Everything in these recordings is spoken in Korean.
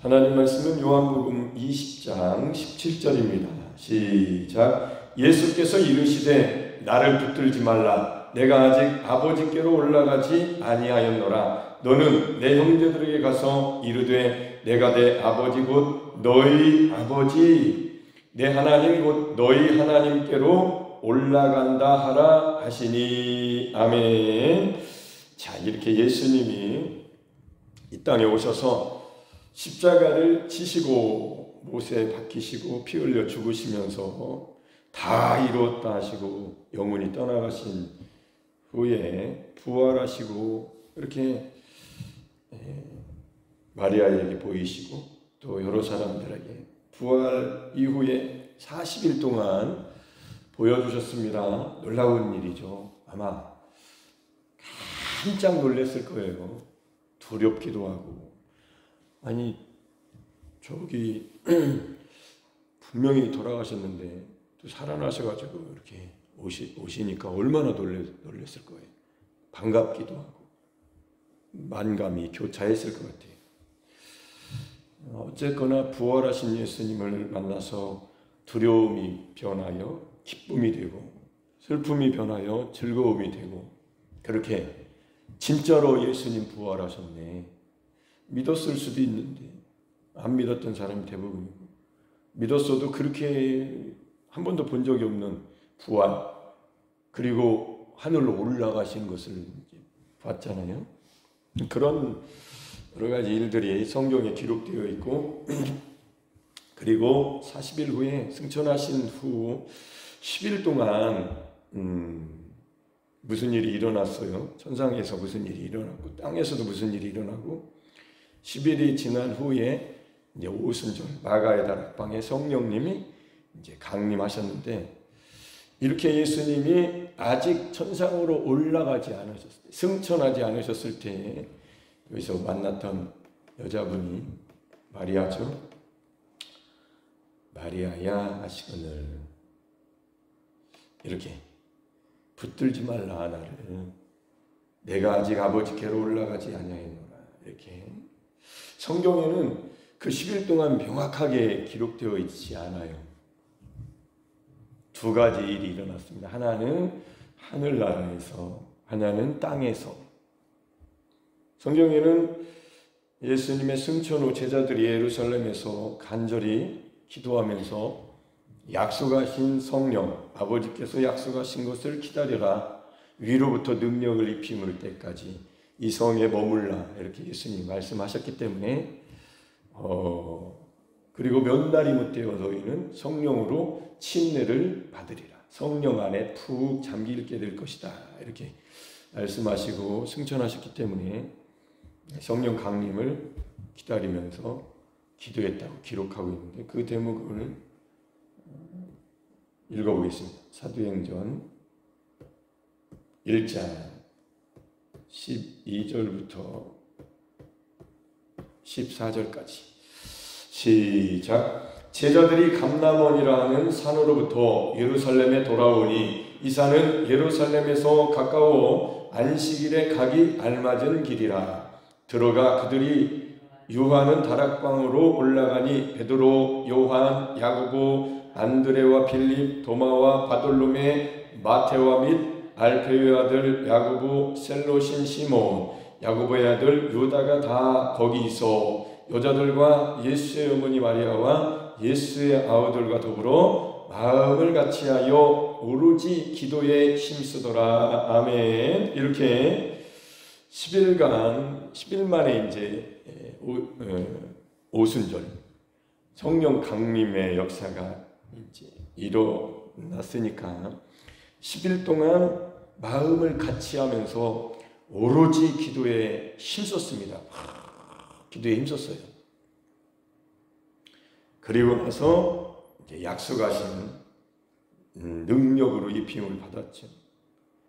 하나님 말씀은 요한복음 20장 17절입니다. 시작. 예수께서 이르시되 나를 붙들지 말라. 내가 아직 아버지께로 올라가지 아니하였노라. 너는 내 형제들에게 가서 이르되 내가 내 아버지 곧 너희 아버지 내 하나님 곧 너희 하나님께로 올라간다 하라 하시니. 아멘. 자, 이렇게 예수님이 이 땅에 오셔서 십자가를 지시고 못에 박히시고 피 흘려 죽으시면서 다 이루었다 하시고 영원히 떠나가신 후에 부활하시고 이렇게 마리아에게 보이시고 또 여러 사람들에게 부활 이후에 40일 동안 보여주셨습니다. 놀라운 일이죠. 아마 깜짝 놀랐을 거예요. 두렵기도 하고. 아니 저기 분명히 돌아가셨는데 또 살아나셔가지고 이렇게 오시니까 얼마나 놀랐을 거예요. 반갑기도 하고 만감이 교차했을 것 같아요. 어쨌거나 부활하신 예수님을 만나서 두려움이 변하여 기쁨이 되고 슬픔이 변하여 즐거움이 되고 그렇게 진짜로 예수님 부활하셨네. 믿었을 수도 있는데 안 믿었던 사람이 대부분이고 믿었어도 그렇게 한 번도 본 적이 없는 부활 그리고 하늘로 올라가신 것을 봤잖아요. 그런 여러 가지 일들이 성경에 기록되어 있고 그리고 40일 후에 승천하신 후 10일 동안 무슨 일이 일어났어요. 천상에서 무슨 일이 일어났고 땅에서도 무슨 일이 일어나고 10일이 지난 후에 이제 오순절 마가의 다락방에 성령님이 이제 강림하셨는데 이렇게 예수님이 아직 천상으로 올라가지 않으셨을 때, 승천하지 않으셨을 때 여기서 만났던 여자분이 마리아죠. 마리아야 하시거늘 이렇게 붙들지 말라 나를. 내가 아직 아버지께로 올라가지 아니하였노라. 이렇게 성경에는 그 10일 동안 명확하게 기록되어 있지 않아요. 두 가지 일이 일어났습니다. 하나는 하늘나라에서, 하나는 땅에서. 성경에는 예수님의 승천 후 제자들이 예루살렘에서 간절히 기도하면서 약속하신 성령, 아버지께서 약속하신 것을 기다려라. 위로부터 능력을 입힘을 때까지 이 성에 머물라. 이렇게 예수님이 말씀하셨기 때문에 그리고 몇 날이 못되어 너희는 성령으로 침례를 받으리라. 성령 안에 푹 잠기게 될 것이다. 이렇게 말씀하시고 승천하셨기 때문에 성령 강림을 기다리면서 기도했다고 기록하고 있는데 그 대목을 읽어보겠습니다. 사도행전 1장 12절부터 14절까지 시작. 제자들이 감람원이라 하는 산으로부터 예루살렘에 돌아오니 이 산은 예루살렘에서 가까워 안식일에 가기 알맞은 길이라. 들어가 그들이 유하는 다락방으로 올라가니 베드로, 요한, 야고보, 안드레와 빌립, 도마와 바돌로메, 마테와 및 알페의 아들 야고보, 셀로신 시몬, 야고보의 아들 유다가 다 거기 있어 여자들과 예수의 어머니 마리아와 예수의 아우들과 더불어 마음을 같이하여 오로지 기도에 힘쓰더라. 아멘. 이렇게 10일 만에 이제 오순절 성령 강림의 역사가 이제 일어났으니까 10일 동안 마음을 같이 하면서 오로지 기도에 힘썼습니다. 기도에 힘썼어요. 그리고 나서 이제 약속하신 능력으로 입힘을 받았죠.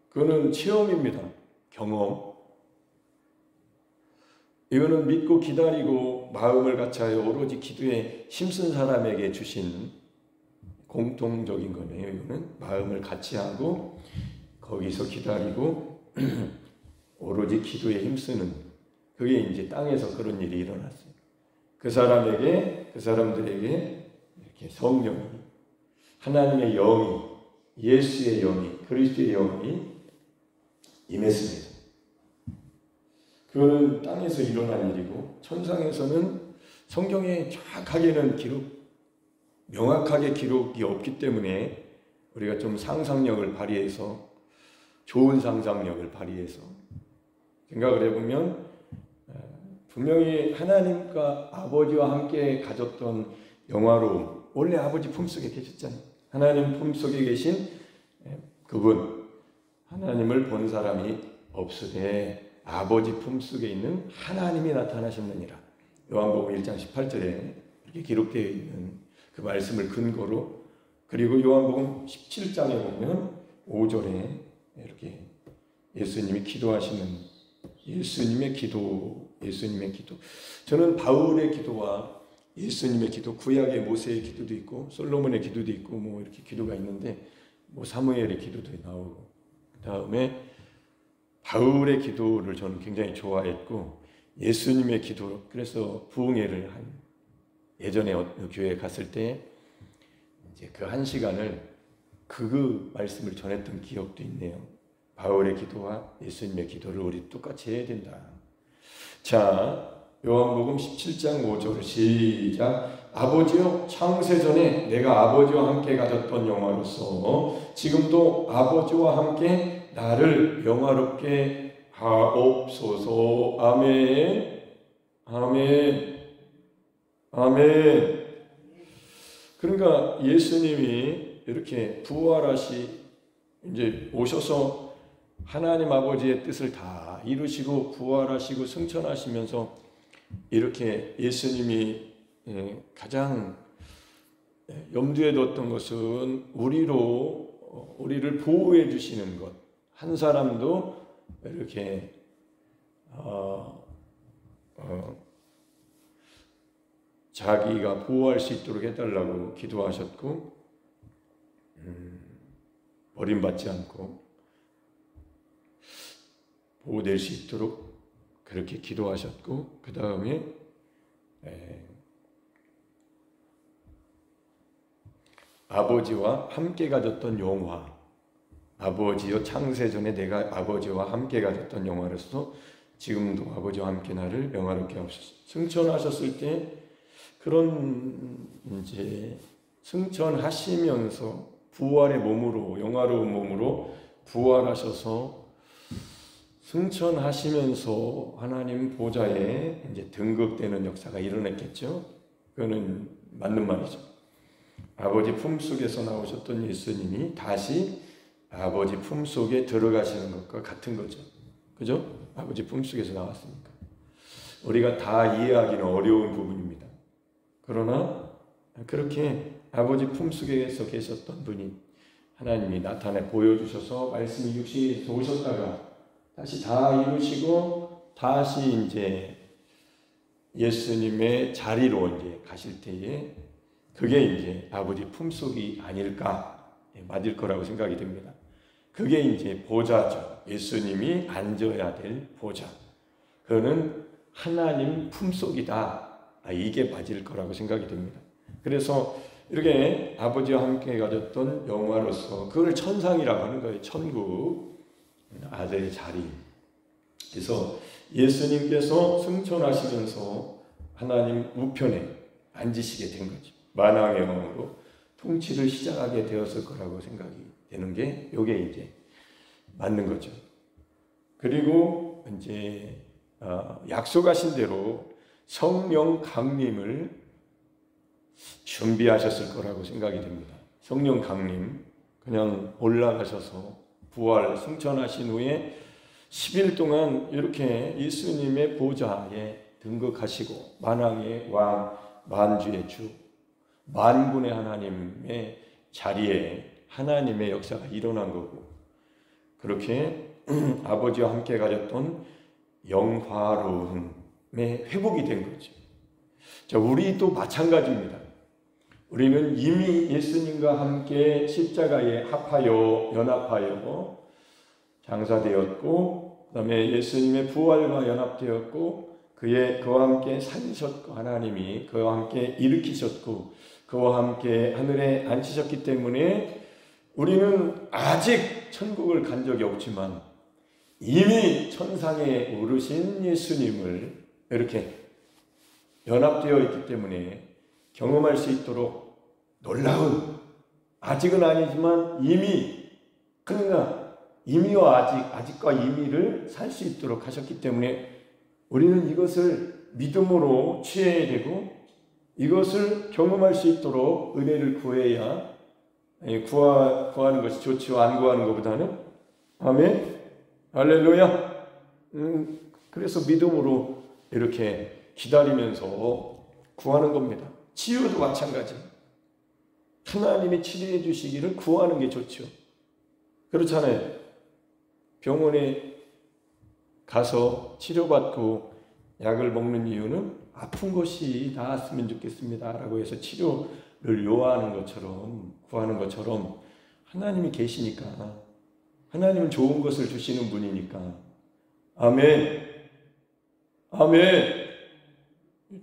그거는 체험입니다. 경험. 이거는 믿고 기다리고 마음을 같이하여 오로지 기도에 힘쓴 사람에게 주신 공통적인 거네요. 이거는 마음을 같이하고 거기서 기다리고 오로지 기도에 힘쓰는 그게 이제 땅에서 그런 일이 일어났어요. 그 사람들에게 이렇게 성령이, 하나님의 영이, 예수의 영이, 그리스도의 영이 임했습니다. 그거는 땅에서 일어난 일이고, 천상에서는 성경에 정확하게는 명확하게 기록이 없기 때문에 우리가 좀 상상력을 발휘해서, 좋은 상상력을 발휘해서 생각을 해보면, 분명히 하나님과 아버지와 함께 가졌던 영화로움, 원래 아버지 품속에 계셨잖아요. 하나님 품속에 계신 그분, 하나님을 본 사람이 없으되 아버지 품속에 있는 하나님이 나타나셨느니라. 요한복음 1장 18절에 이렇게 기록되어 있는 그 말씀을 근거로, 그리고 요한복음 17장에 보면 5절에 이렇게 예수님이 기도하시는 예수님의 기도. 저는 바울의 기도와 예수님의 기도, 구약의 모세의 기도도 있고 솔로몬의 기도도 있고 뭐 이렇게 기도가 있는데, 뭐 사무엘의 기도도 나오고, 그다음에 바울의 기도를 저는 굉장히 좋아했고, 예수님의 기도, 그래서 부흥회를 예전에 교회에 갔을 때 이제 그 한 시간을 그 말씀을 전했던 기억도 있네요. 바울의 기도와 예수님의 기도를 우리 똑같이 해야 된다. 자, 요한복음 17장 5절 시작. 아버지여, 창세전에 내가 아버지와 함께 가졌던 영화로서 지금도 아버지와 함께 나를 영화롭게 하옵소서. 아멘. 아멘. 아멘. 그러니까 예수님이 이렇게 이제 오셔서 하나님 아버지의 뜻을 다 이루시고 부활하시고 승천하시면서, 이렇게 예수님이 가장 염두에 뒀던 것은 우리를 보호해 주시는 것. 한 사람도 이렇게 자기가 보호할 수 있도록 해달라고 기도하셨고, 버림받지 않고 보호될 수 있도록 그렇게 기도하셨고, 그 다음에 아버지와 함께 가졌던 영화, 아버지여 창세전에 내가 아버지와 함께 가졌던 영화로서 지금도 아버지와 함께 나를 영화롭게 하옵소서. 승천하셨을 때 그런 이제 승천하시면서 부활의 몸으로, 영화로운 몸으로 부활하셔서 승천하시면서 하나님 보좌에 이제 등극되는 역사가 일어났겠죠. 그거는 맞는 말이죠. 아버지 품속에서 나오셨던 예수님이 다시 아버지 품속에 들어가시는 것과 같은 거죠. 그죠? 아버지 품속에서 나왔으니까. 우리가 다 이해하기는 어려운 부분입니다. 그러나 그렇게 아버지 품속에서 계셨던 분이 하나님이 나타내 보여주셔서 말씀이 육신에서 오셨다가 다시 다 이루시고 다시 이제 예수님의 자리로 이제 가실 때에 그게 이제 아버지 품속이 아닐까, 맞을 거라고 생각이 됩니다. 그게 이제 보좌죠. 예수님이 앉아야 될 보좌. 그거는 하나님 품속이다. 이게 맞을 거라고 생각이 됩니다. 그래서 이렇게 아버지와 함께 가졌던 영화로서 그걸 천상이라고 하는 거예요. 천국, 아들의 자리. 그래서 예수님께서 승천하시면서 하나님 우편에 앉으시게 된 거죠. 만왕의 왕으로 통치를 시작하게 되었을 거라고 생각이 되는 게 이게 이제 맞는 거죠. 그리고 이제 약속하신 대로 성령 강림을 준비하셨을 거라고 생각이 됩니다. 성령 강림, 그냥 올라가셔서 부활 승천하신 후에 10일 동안 이렇게 예수님의 보좌에 등극하시고 만왕의 왕, 만주의 주, 만군의 하나님의 자리에 하나님의 역사가 일어난 거고, 그렇게 아버지와 함께 가졌던 영화로움의 회복이 된 거죠. 자, 우리도 마찬가지입니다. 우리는 이미 예수님과 함께 십자가에 합하여 연합하여 장사되었고, 그 다음에 예수님의 부활과 연합되었고, 그와 함께 살리셨고 하나님이 그와 함께 일으키셨고 그와 함께 하늘에 앉히셨기 때문에 우리는 아직 천국을 간 적이 없지만 이미 천상에 오르신 예수님을 이렇게 연합되어 있기 때문에 경험할 수 있도록 놀라운, 아직은 아니지만 이미, 그러나 이미와 아직과 이미를 살 수 있도록 하셨기 때문에 우리는 이것을 믿음으로 취해야 되고 이것을 경험할 수 있도록 은혜를 구해야 구하는 것이 좋지요. 안 구하는 것보다는. 아멘. 할렐루야. 그래서 믿음으로 이렇게 기다리면서 구하는 겁니다. 치유도 마찬가지. 하나님이 치료해 주시기를 구하는 게 좋죠. 그렇잖아요. 병원에 가서 치료받고 약을 먹는 이유는 아픈 것이 나았으면 좋겠습니다 라고 해서 치료를 요하는 것처럼, 구하는 것처럼 하나님이 계시니까, 하나님은 좋은 것을 주시는 분이니까. 아멘. 아멘.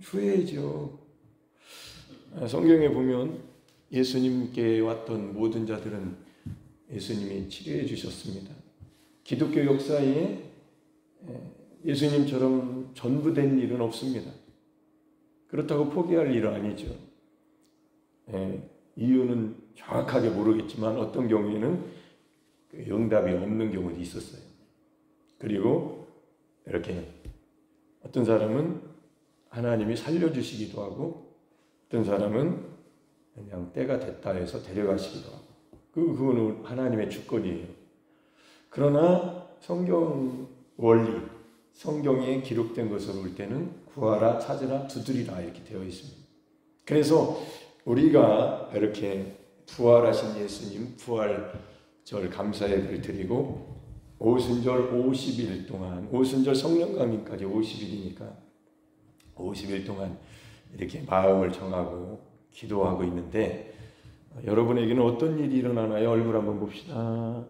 주해야죠. 성경에 보면 예수님께 왔던 모든 자들은 예수님이 치료해 주셨습니다. 기독교 역사에 예수님처럼 전부된 일은 없습니다. 그렇다고 포기할 일은 아니죠. 이유는 정확하게 모르겠지만 어떤 경우에는 응답이 없는 경우도 있었어요. 그리고 이렇게 어떤 사람은 하나님이 살려주시기도 하고 어떤 사람은 그냥 때가 됐다 해서 데려가시기도 하고 그거는 하나님의 주권이에요. 그러나 성경 원리, 성경에 기록된 것을 볼 때는 구하라, 찾으라, 두드리라 이렇게 되어 있습니다. 그래서 우리가 이렇게 부활하신 예수님 부활절 감사예배를 드리고 오순절 50일 동안, 오순절 성령강림까지 50일이니까 50일 동안 이렇게 마음을 정하고 기도하고 있는데 여러분에게는 어떤 일이 일어나나요? 얼굴 한번 봅시다.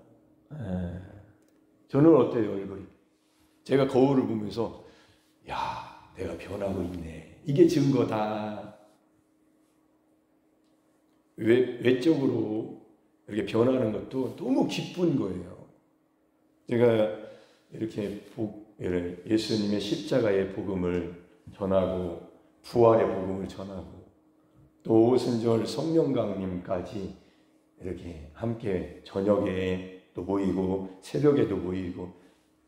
저는 어때요, 얼굴이? 제가 거울을 보면서 야, 내가 변하고 있네. 이게 증거다. 외적으로 이렇게 변하는 것도 너무 기쁜 거예요. 제가 이렇게 예수님의 십자가의 복음을 전하고 부활의 복음을 전하고 또 오순절 성령강림까지 이렇게 함께 저녁에 또 모이고 새벽에도 모이고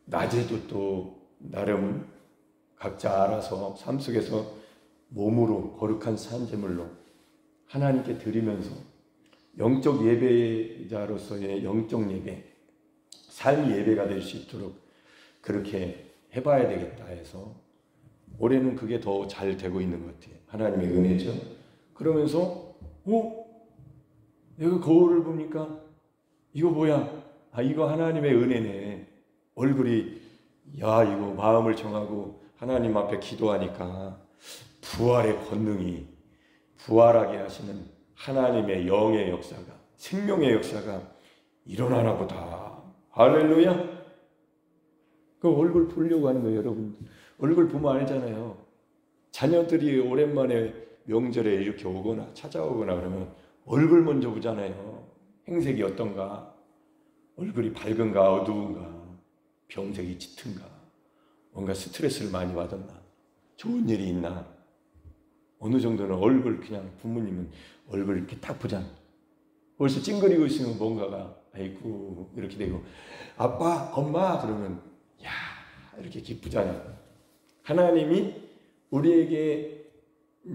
낮에도 또 나름 각자 알아서 삶 속에서 몸으로 거룩한 산제물로 하나님께 드리면서 영적 예배자로서의 영적 예배, 삶 예배가 될 수 있도록 그렇게 해봐야 되겠다 해서 올해는 그게 더 잘 되고 있는 것 같아요. 하나님의 은혜죠. 그러면서 내가 거울을 보니까 이거 뭐야? 아, 이거 하나님의 은혜네. 얼굴이 이거 마음을 정하고 하나님 앞에 기도하니까 부활의 권능이 부활하게 하시는 하나님의 영의 역사가, 생명의 역사가 일어나나 보다. 할렐루야. 그 얼굴 보려고 하는 거예요, 여러분. 얼굴 보면 알잖아요. 자녀들이 오랜만에 명절에 이렇게 오거나 찾아오거나 그러면 얼굴 먼저 보잖아요. 행색이 어떤가, 얼굴이 밝은가 어두운가, 병색이 짙은가, 뭔가 스트레스를 많이 받았나, 좋은 일이 있나. 어느 정도는 얼굴, 그냥 부모님은 얼굴 이렇게 딱 보잖아. 벌써 찡그리고 있으면 뭔가가 아이고 이렇게 되고, 아빠 엄마 그러면 야 이렇게 기쁘잖아요. 하나님이 우리에게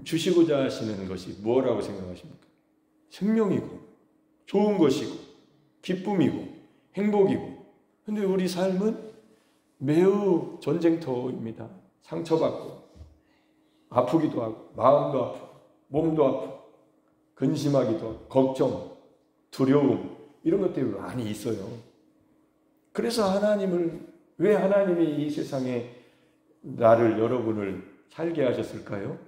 주시고자 하시는 것이 뭐라고 생각하십니까? 생명이고 좋은 것이고 기쁨이고 행복이고. 근데 우리 삶은 매우 전쟁터입니다. 상처받고 아프기도 하고 마음도 아프고 몸도 아프고 근심하기도 하고 걱정, 두려움 이런 것들이 많이 있어요. 그래서 왜 하나님이 이 세상에 나를, 여러분을 살게 하셨을까요?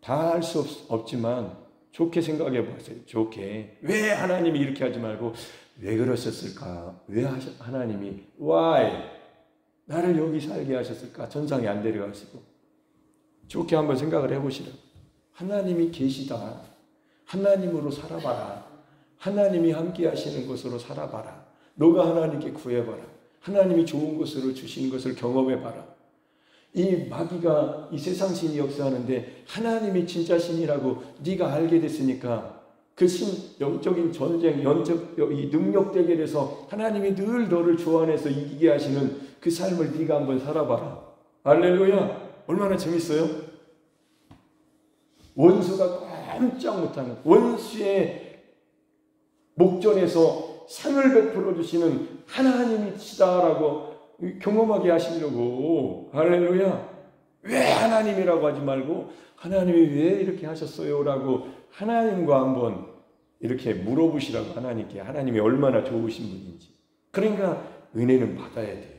다 할 수 없지만 좋게 생각해 보세요. 좋게. 왜 하나님이 이렇게 하지 말고 왜 그러셨을까? 왜 하나님이 why? 나를 여기 살게 하셨을까? 전상에 안 데려가시고. 좋게 한번 생각을 해보시라. 하나님이 계시다. 하나님으로 살아봐라. 하나님이 함께 하시는 것으로 살아봐라. 너가 하나님께 구해봐라. 하나님이 좋은 것으로 주신 것을 경험해봐라. 이 마귀가 이 세상 신이 역사하는데 하나님이 진짜 신이라고 네가 알게 됐으니까 그 영적인 전쟁, 영적 이 능력 대결에서 하나님이 늘 너를 주안해서 이기게 하시는 그 삶을 네가 한번 살아봐라. 할렐루야. 얼마나 재밌어요? 원수가 꼼짝 못하는 원수의 목전에서 상을 베풀어 주시는 하나님이시다라고 경험하게 하시려고. 할렐루야. 왜 하나님이라고 하지 말고 하나님이 왜 이렇게 하셨어요? 라고 하나님과 한번 이렇게 물어보시라고. 하나님께 하나님이 얼마나 좋으신 분인지. 그러니까 은혜는 받아야 돼요.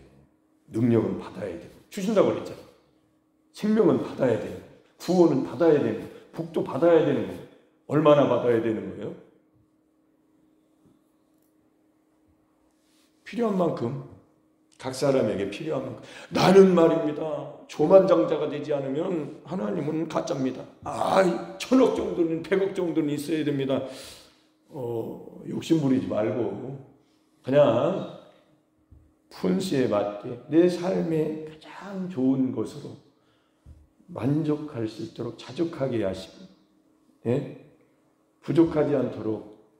능력은 받아야 돼요. 주신다고 그랬잖아요. 생명은 받아야 돼요. 구원은 받아야 돼요. 복도 받아야 되는 거예요. 얼마나 받아야 되는 거예요? 필요한 만큼, 각 사람에게 필요한 만큼. 나는 말입니다, 조만장자가 되지 않으면 하나님은 가짜입니다. 1000억 정도는 100억 정도는 있어야 됩니다. 욕심 부리지 말고 그냥 분수에 맞게 내 삶의 가장 좋은 것으로 만족할 수 있도록 자족하게 하시고, 예? 부족하지 않도록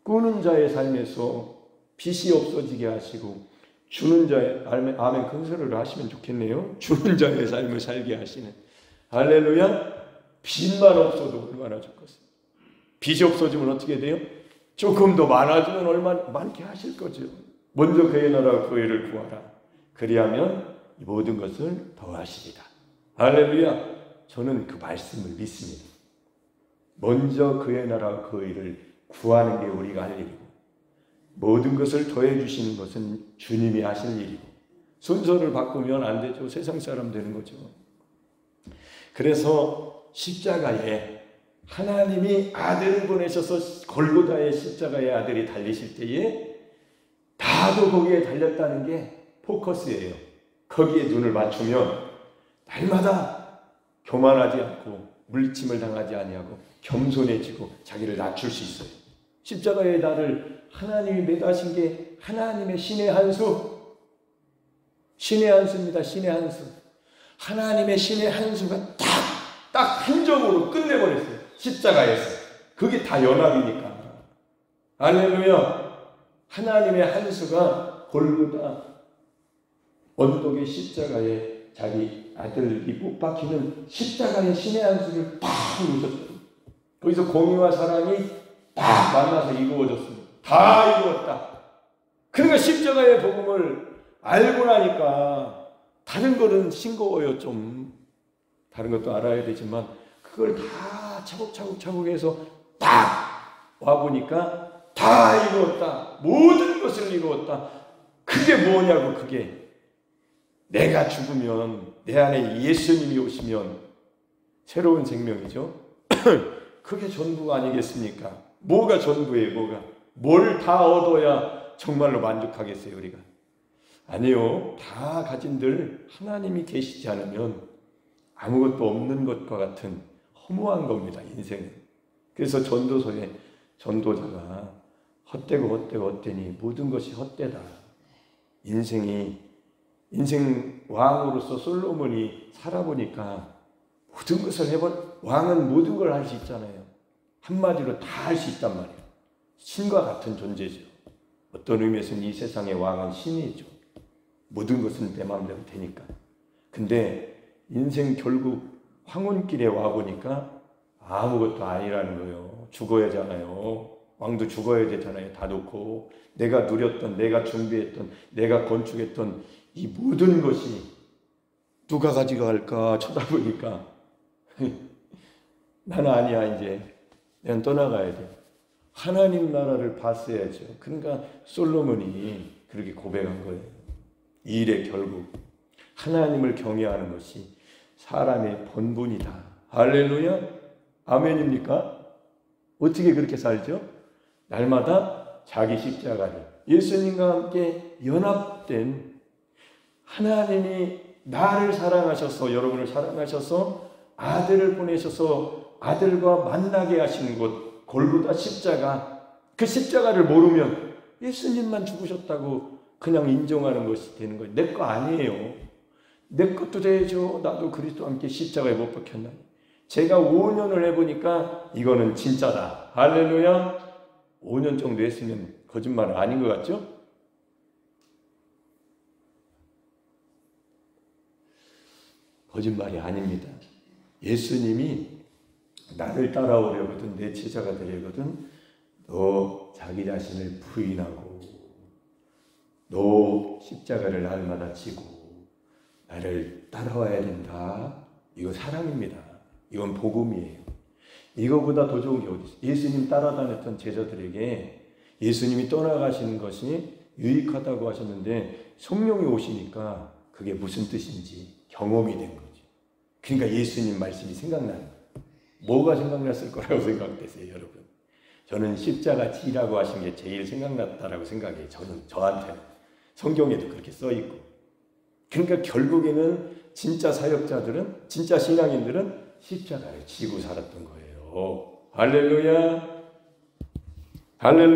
꾸는 자의 삶에서 빚이 없어지게 하시고, 주는 자의, 아멘 큰 소리로 하시면 좋겠네요. 주는 자의 삶을 살게 하시는. 할렐루야. 빚만 없어도 얼마나 좋겠어요. 빚이 없어지면 어떻게 돼요? 조금 더 많아지면 얼마나 많게 하실 거죠. 먼저 그의 나라와 그 의를 구하라. 그리하면 이 모든 것을 더하시리라. 할렐루야. 저는 그 말씀을 믿습니다. 먼저 그의 나라와 그 의를 구하는 게 우리가 할 일이고, 모든 것을 더해 주시는 것은 주님이 하실 일이고, 순서를 바꾸면 안 되죠. 세상 사람 되는 거죠. 그래서 십자가에 하나님이 아들을 보내셔서 골고다의 십자가의 아들이 달리실 때에 다도 거기에 달렸다는 게 포커스예요. 거기에 눈을 맞추면 날마다 교만하지 않고 물침을 당하지 아니하고 겸손해지고 자기를 낮출 수 있어요. 십자가의 나를 하나님이 매다신 게 하나님의 신의 한 수. 신의 한 수입니다. 신의 한 수. 하나님의 신의 한 수가 딱 한 점으로 끝내버렸어요. 십자가에서. 그게 다 연합이니까. 할렐루야. 하나님의 한 수가 골고다 언덕의 십자가에 자기 아들이 못 박히는 십자가의 신의 한 수를 팍 놓으셨어요. 거기서 공의와 사랑이 딱 만나서 이루어졌습니다. 다 이루었다. 그러니까 십자가의 복음을 알고 나니까 다른 거는 싱거워요. 좀 다른 것도 알아야 되지만 그걸 다 차곡차곡 해서 딱 와보니까 다 이루었다. 모든 것을 이루었다. 그게 뭐냐고. 그게 내가 죽으면 내 안에 예수님이 오시면 새로운 생명이죠. 그게 전부가 아니겠습니까? 뭐가 전부예요? 뭐가? 뭘 다 얻어야 정말로 만족하겠어요, 우리가? 아니요. 다 가진들 하나님이 계시지 않으면 아무것도 없는 것과 같은 허무한 겁니다, 인생은. 그래서 전도서에 전도자가 헛되니 모든 것이 헛되다. 인생 왕으로서 솔로몬이 살아보니까 모든 것을 왕은 모든 걸 할 수 있잖아요. 한마디로 다 할 수 있단 말이에요. 신과 같은 존재죠. 어떤 의미에서는 이 세상의 왕은 신이죠. 모든 것은 내 마음대로 되니까. 근데 인생 결국 황혼길에 와보니까 아무것도 아니라는 거예요. 죽어야 하잖아요. 왕도 죽어야 되잖아요. 다 놓고 내가 누렸던, 내가 준비했던, 내가 건축했던 이 모든 것이 누가 가져갈까 쳐다보니까 나는 아니야. 이제 난 떠나가야 돼. 하나님 나라를 봤어야죠. 그러니까 솔로몬이 그렇게 고백한 거예요. 이 일의 결국 하나님을 경외하는 것이 사람의 본분이다. 할렐루야. 아멘입니까? 어떻게 그렇게 살죠? 날마다 자기 십자가를 예수님과 함께 연합된 하나님이 나를 사랑하셔서, 여러분을 사랑하셔서 아들을 보내셔서 아들과 만나게 하시는 곳, 골고다 십자가, 그 십자가를 모르면 예수님만 죽으셨다고 그냥 인정하는 것이 되는 거예요. 내 거 아니에요. 내 것도 되죠. 나도 그리스도와 함께 십자가에 못 박혔나니. 제가 5년을 해보니까 이거는 진짜다. 할렐루야. 5년 정도 했으면 거짓말은 아닌 것 같죠? 거짓말이 아닙니다. 예수님이 나를 따라오려거든, 내 제자가 되려거든, 너 자기 자신을 부인하고 너 십자가를 날마다 지고 나를 따라와야 된다. 이거 사랑입니다. 이건 복음이에요. 이거보다 더 좋은 게 어디 있어요? 예수님 따라다녔던 제자들에게 예수님이 떠나가시는 것이 유익하다고 하셨는데 성령이 오시니까 그게 무슨 뜻인지 경험이 된 거죠. 그러니까 예수님 말씀이 생각나는 거예요. 뭐가 생각났을 거라고 생각되세요, 여러분? 저는 십자가 지라고 하신 게 제일 생각났다라고 생각해요. 저한테는. 성경에도 그렇게 써 있고. 그러니까 결국에는 진짜 사역자들은, 진짜 신앙인들은 십자가를 지고 살았던 거예요. 할렐루야. 할렐루야.